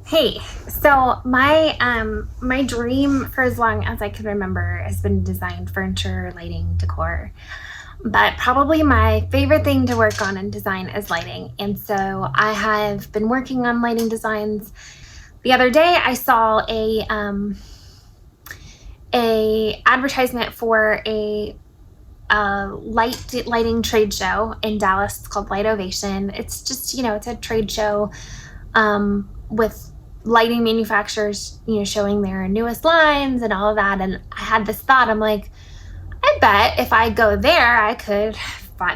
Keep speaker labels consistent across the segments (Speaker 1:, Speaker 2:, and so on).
Speaker 1: Hey, so my dream for as long as I can remember has been design furniture, lighting, decor. But probably my favorite thing to work on in design is lighting. And so I have been working on lighting designs. The other day I saw a advertisement for a lighting trade show in Dallas. It's called Lightovation. It's just, it's a trade show with lighting manufacturers, showing their newest lines and all of that. And I had this thought, I'm like, I bet if I go there,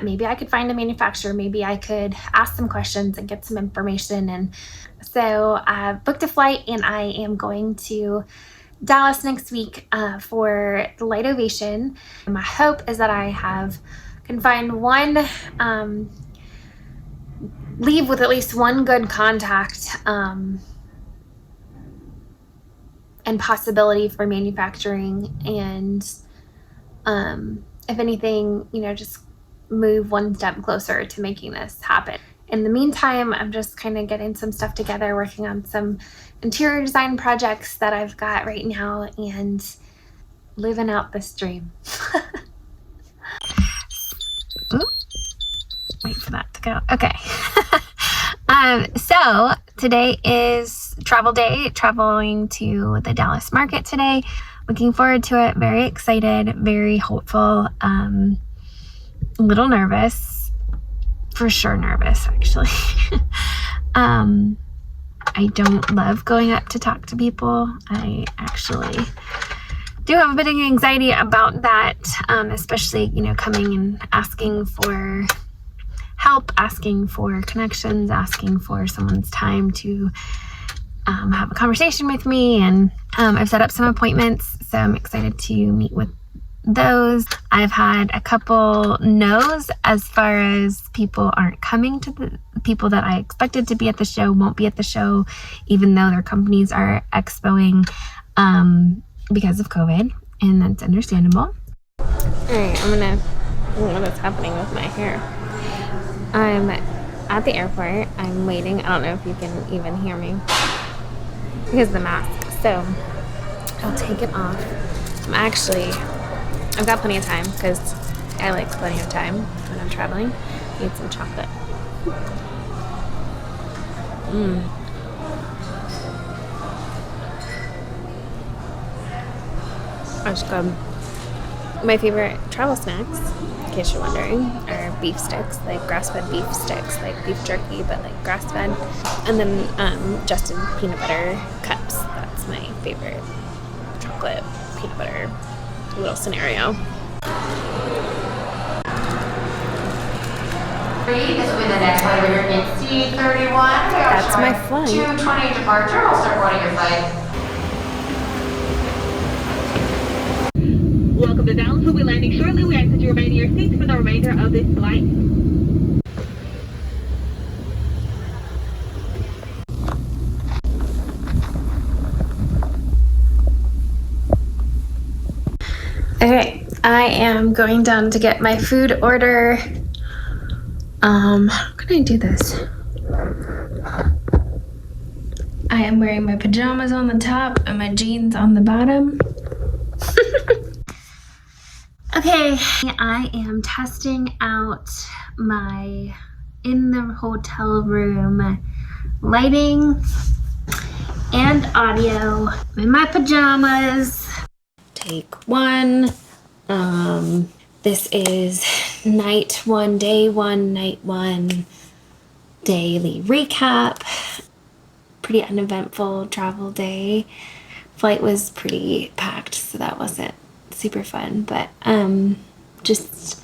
Speaker 1: maybe I could find a manufacturer, maybe I could ask some questions and get some information. And so I booked a flight and I am going to Dallas next week for the Lightovation. My hope is that I can find leave with at least one good contact and possibility for manufacturing, and if anything, just move one step closer to making this happen. In the meantime, I'm just kind of getting some stuff together, working on some interior design projects that I've got right now and living out this dream. Ooh, wait for that to go. Okay. So today is travel day, traveling to the Dallas market today. Looking forward to it. Very excited, very hopeful, a little nervous, for sure nervous actually. I don't love going up to talk to people. I actually do have a bit of anxiety about that, especially, coming and asking for help, asking for connections, asking for someone's time to have a conversation with me. And I've set up some appointments, so I'm excited to meet with those. I've had a couple no's as far as people aren't coming to the people that I expected to be at the show won't be at the show, even though their companies are expoing because of COVID, and that's understandable. All right, I don't know what's happening with my hair. I'm at the airport. I'm waiting. I don't know if you can even hear me because of the mask. So I'll take it off. I've got plenty of time because I like plenty of time when I'm traveling. Need some chocolate. That's good. My favorite travel snacks, in case you're wondering, are beef sticks, like grass-fed beef sticks, like beef jerky, but like grass-fed. And then Justin peanut butter cups. That's my favorite chocolate peanut butter little scenario.
Speaker 2: This will be the next flight over in C31.
Speaker 1: That's my flight.
Speaker 2: 2:20 departure. I'll start boarding your flight.
Speaker 3: Welcome to Dallas. We'll be landing shortly. We ask that you remain in your seats for the remainder of this flight.
Speaker 1: Okay, I am going down to get my food order. How can I do this? I am wearing my pajamas on the top and my jeans on the bottom. Okay, I am testing out my in the hotel room lighting and audio. I'm in my pajamas. Take one. This is night one, day one, night one, daily recap. Pretty uneventful travel day. Flight was pretty packed, so that wasn't super fun, but just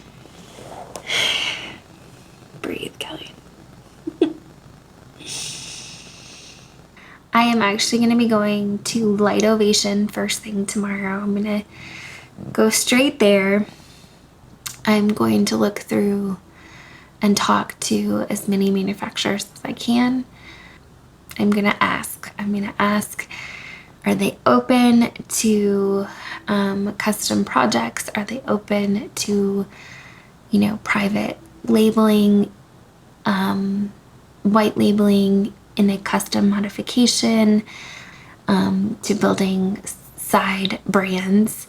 Speaker 1: breathe, Kelly. I am actually going to be going to Lightovation first thing tomorrow. I'm going to go straight there. I'm going to look through and talk to as many manufacturers as I can. I'm going to ask, are they open to custom projects? Are they open to, private labeling, white labeling, in a custom modification to building side brands.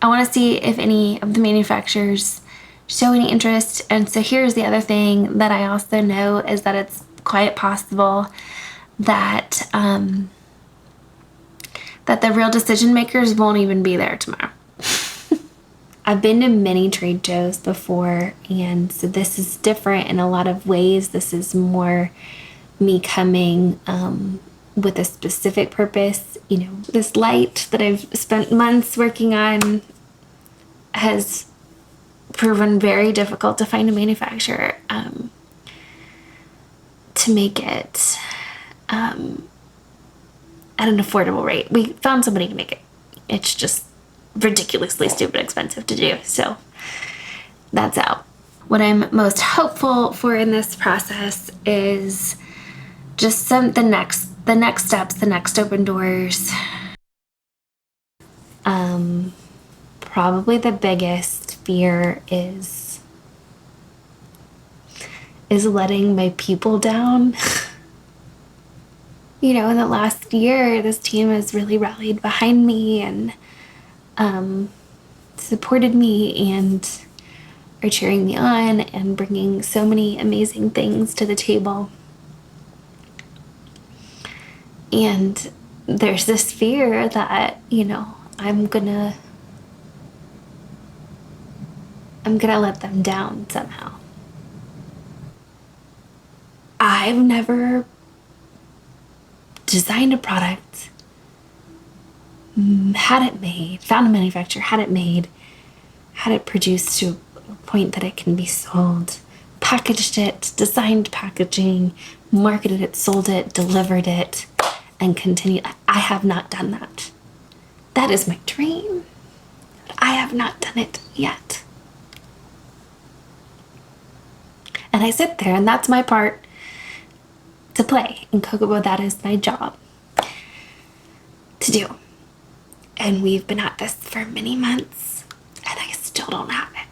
Speaker 1: I want to see if any of the manufacturers show any interest. And so here's the other thing that I also know is that it's quite possible that that the real decision makers won't even be there tomorrow. I've been to many trade shows before, and so this is different in a lot of ways. This is more me coming with a specific purpose. You know, this light that I've spent months working on has proven very difficult to find a manufacturer to make it at an affordable rate. We found somebody to make it. It's just ridiculously stupid expensive to do, so that's out. What I'm most hopeful for in this process is just the next steps, the next open doors. Probably the biggest fear is letting my people down. You know, in the last year, this team has really rallied behind me and supported me and are cheering me on and bringing so many amazing things to the table. And there's this fear that, you know, I'm gonna let them down somehow. I've never designed a product, had it made, found a manufacturer, had it made, had it produced to a point that it can be sold, packaged it, designed packaging, marketed it, sold it, delivered it, and continued. I have not done that. That is my dream. I have not done it yet. And I sit there, and that's my part to play. In Cokobo, that is my job to do. And we've been at this for many months, and I still don't have it.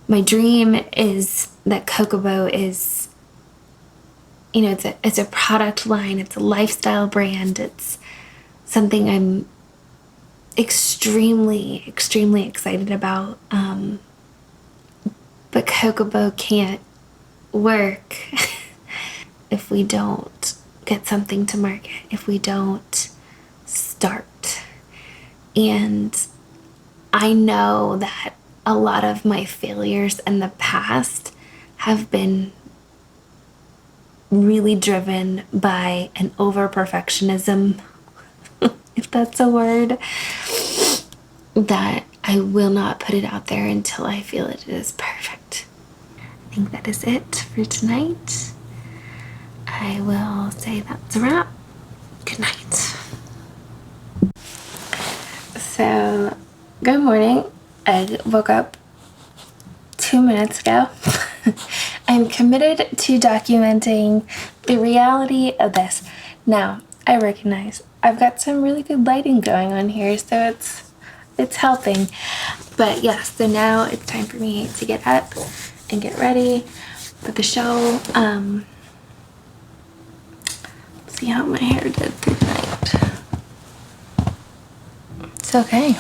Speaker 1: My dream is that Cokobo is, you know, it's a product line, it's a lifestyle brand, it's something I'm extremely, extremely excited about. But Cokobo can't work if we don't get something to market, if we don't start. And I know that a lot of my failures in the past have been really driven by an over-perfectionism, if that's a word, that I will not put it out there until I feel it is perfect. I think that is it for tonight. I will say that's a wrap. Good night. So, good morning. I woke up 2 minutes ago. I'm committed to documenting the reality of this. Now, I recognize I've got some really good lighting going on here, so it's helping. But yes, so now it's time for me to get up and get ready for the show. See how my hair did through the night. It's okay.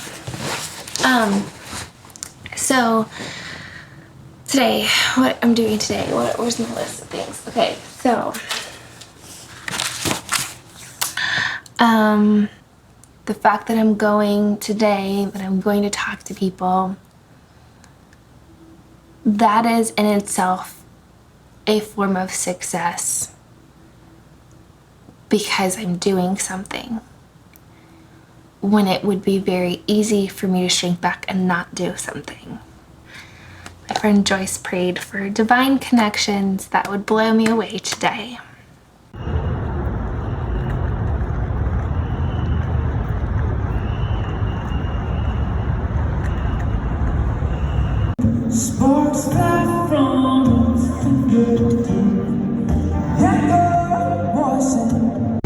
Speaker 1: So today, what I'm doing today, where's my list of things? Okay, so the fact that I'm going today, that I'm going to talk to people, that is in itself a form of success because I'm doing something when it would be very easy for me to shrink back and not do something. My friend Joyce prayed for divine connections that would blow me away today.
Speaker 4: Sparks fly from the echo voicing.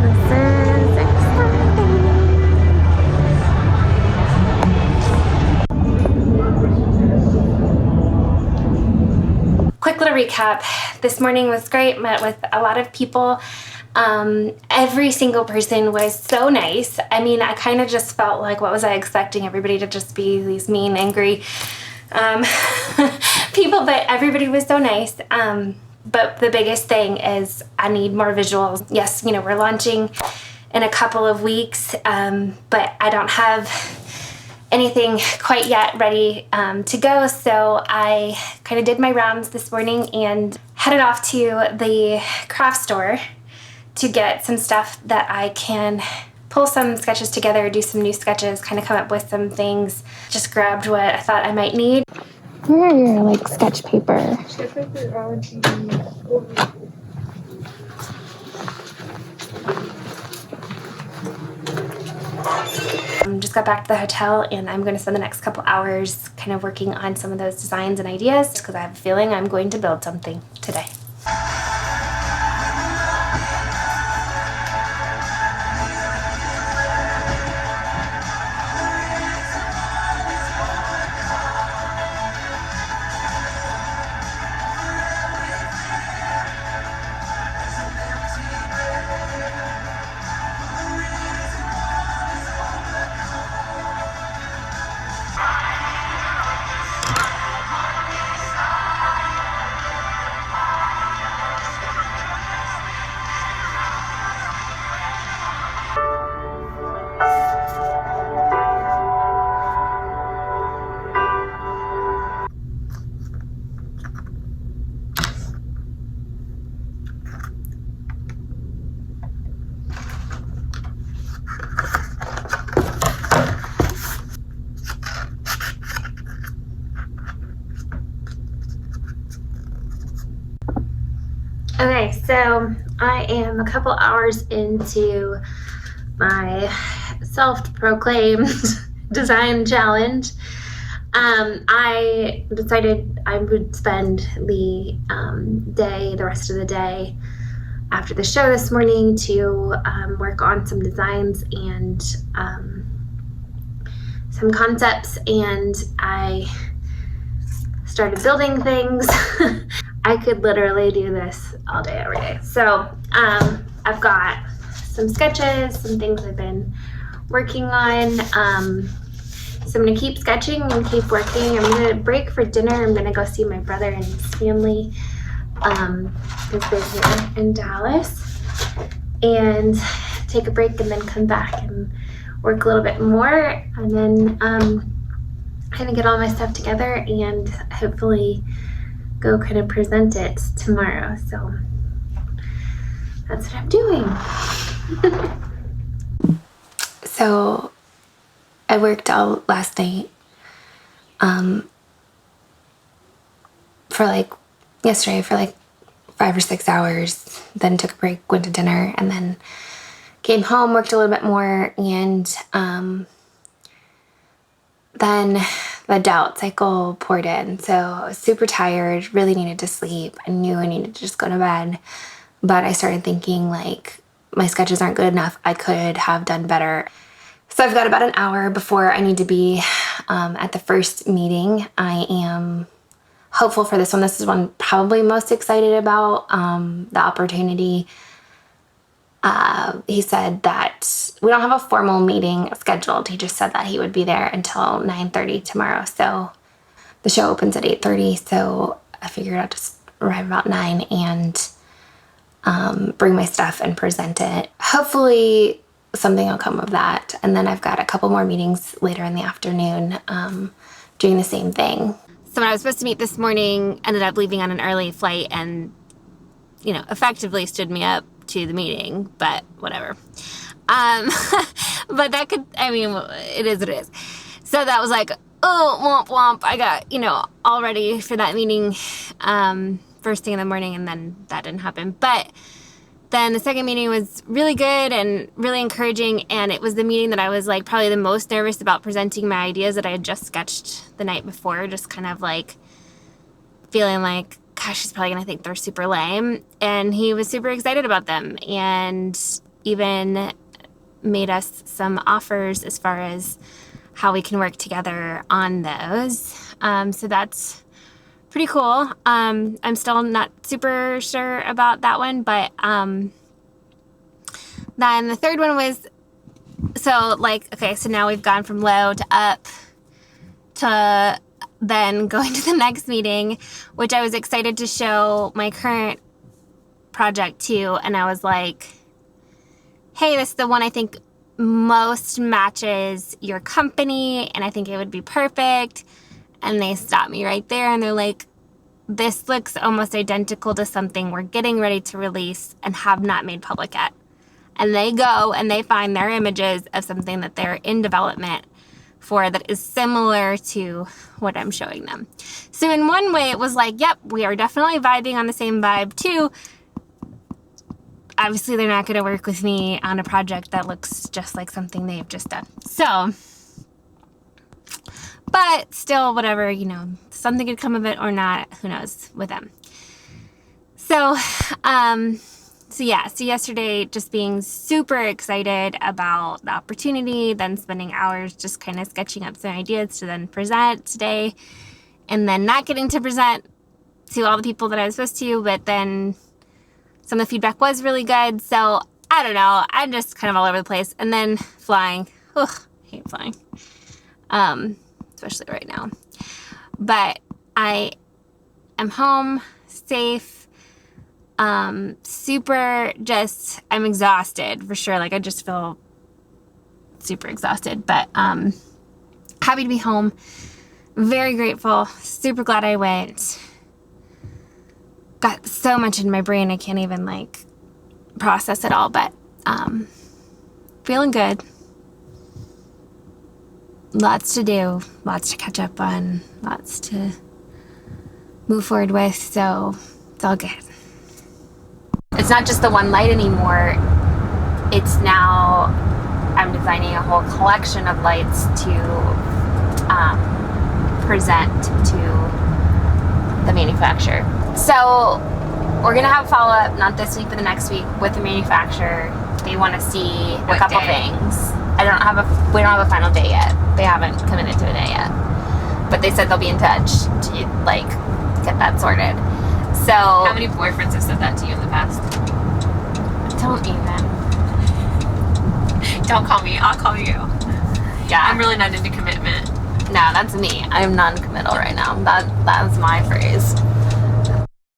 Speaker 1: This is exciting. Quick little recap, this morning was great. Met with a lot of people. Every single person was so nice. I mean, I kind of just felt like, what was I expecting? Everybody to just be these mean, angry people, but everybody was so nice. But the biggest thing is I need more visuals. Yes, we're launching in a couple of weeks, but I don't have anything quite yet ready to go. So I kind of did my rounds this morning and headed off to the craft store to get some stuff that I can pull some sketches together, do some new sketches, kind of come up with some things. Just grabbed what I thought I might need. Where are your sketch paper? Just got back to the hotel and I'm going to spend the next couple hours kind of working on some of those designs and ideas because I have a feeling I'm going to build something today. Okay, so I am a couple hours into my self-proclaimed design challenge. I decided I would spend the rest of the day after the show this morning to work on some designs and some concepts, and I started building things. I could literally do this all day, every day. So I've got some sketches, some things I've been working on. So I'm gonna keep sketching and keep working. I'm gonna break for dinner. I'm gonna go see my brother and his family because they're here in Dallas, and take a break and then come back and work a little bit more, and then kind of get all my stuff together and hopefully go kind of present it tomorrow. So that's what I'm doing. So I worked all last night yesterday for 5 or 6 hours, then took a break, went to dinner, and then came home, worked a little bit more, and then the doubt cycle poured in. So I was super tired, really needed to sleep. I knew I needed to just go to bed. But I started thinking my sketches aren't good enough. I could have done better. So I've got about an hour before I need to be at the first meeting. I am hopeful for this one. This is one I'm probably most excited about, the opportunity. He said that we don't have a formal meeting scheduled. He just said that he would be there until 9:30 tomorrow. So the show opens at 8:30. So I figured I'd just arrive about 9 and bring my stuff and present it. Hopefully something will come of that. And then I've got a couple more meetings later in the afternoon doing the same thing. So when I was supposed to meet this morning, ended up leaving on an early flight and, effectively stood me up to the meeting, but whatever. But that it is what it is. So that was oh, womp womp. I got, all ready for that meeting first thing in the morning, and then that didn't happen. But then the second meeting was really good and really encouraging, and it was the meeting that I was probably the most nervous about presenting my ideas that I had just sketched the night before, just kind of feeling gosh, he's probably gonna think they're super lame. And he was super excited about them and even made us some offers as far as how we can work together on those. So that's pretty cool. I'm still not super sure about that one, but then the third one was, so like, okay, so now we've gone from low to up to then going to the next meeting, which I was excited to show my current project to, and I was like, hey, this is the one I think most matches your company, and I think it would be perfect. And they stopped me right there, and they're like, this looks almost identical to something we're getting ready to release and have not made public yet. And they go and they find their images of something that they're in development for that is similar to what I'm showing them. So in one way it was like, yep, we are definitely vibing on the same vibe too. Obviously they're not going to work with me on a project that looks just like something they've just done. So, but still, whatever, you know, something could come of it or not, who knows with them. So, so yesterday just being super excited about the opportunity, then spending hours just kind of sketching up some ideas to then present today, and then not getting to present to all the people that I was supposed to, but then some of the feedback was really good. So I don't know, I'm just kind of all over the place. And then flying, ugh, I hate flying, especially right now. But I am home, safe, super just, I'm exhausted for sure. Like I just feel super exhausted, but happy to be home. Very grateful, super glad I went. Got so much in my brain I can't even like process it all, but feeling good. Lots to do, lots to catch up on, lots to move forward with, so it's all good. It's not just the one light anymore. It's now, I'm designing a whole collection of lights to present to the manufacturer. So we're gonna have a follow-up, not this week, but the next week with the manufacturer. They want to see a couple things. We don't have a final day yet. They haven't committed to a day yet, but they said they'll be in touch to like get that sorted. So
Speaker 2: How many boyfriends have said that to you in the past?
Speaker 1: don't even.
Speaker 2: Don't call me, I'll call you.
Speaker 1: Yeah,
Speaker 2: I'm really not into commitment.
Speaker 1: no, that's me. I'm non-committal right now. That's my phrase.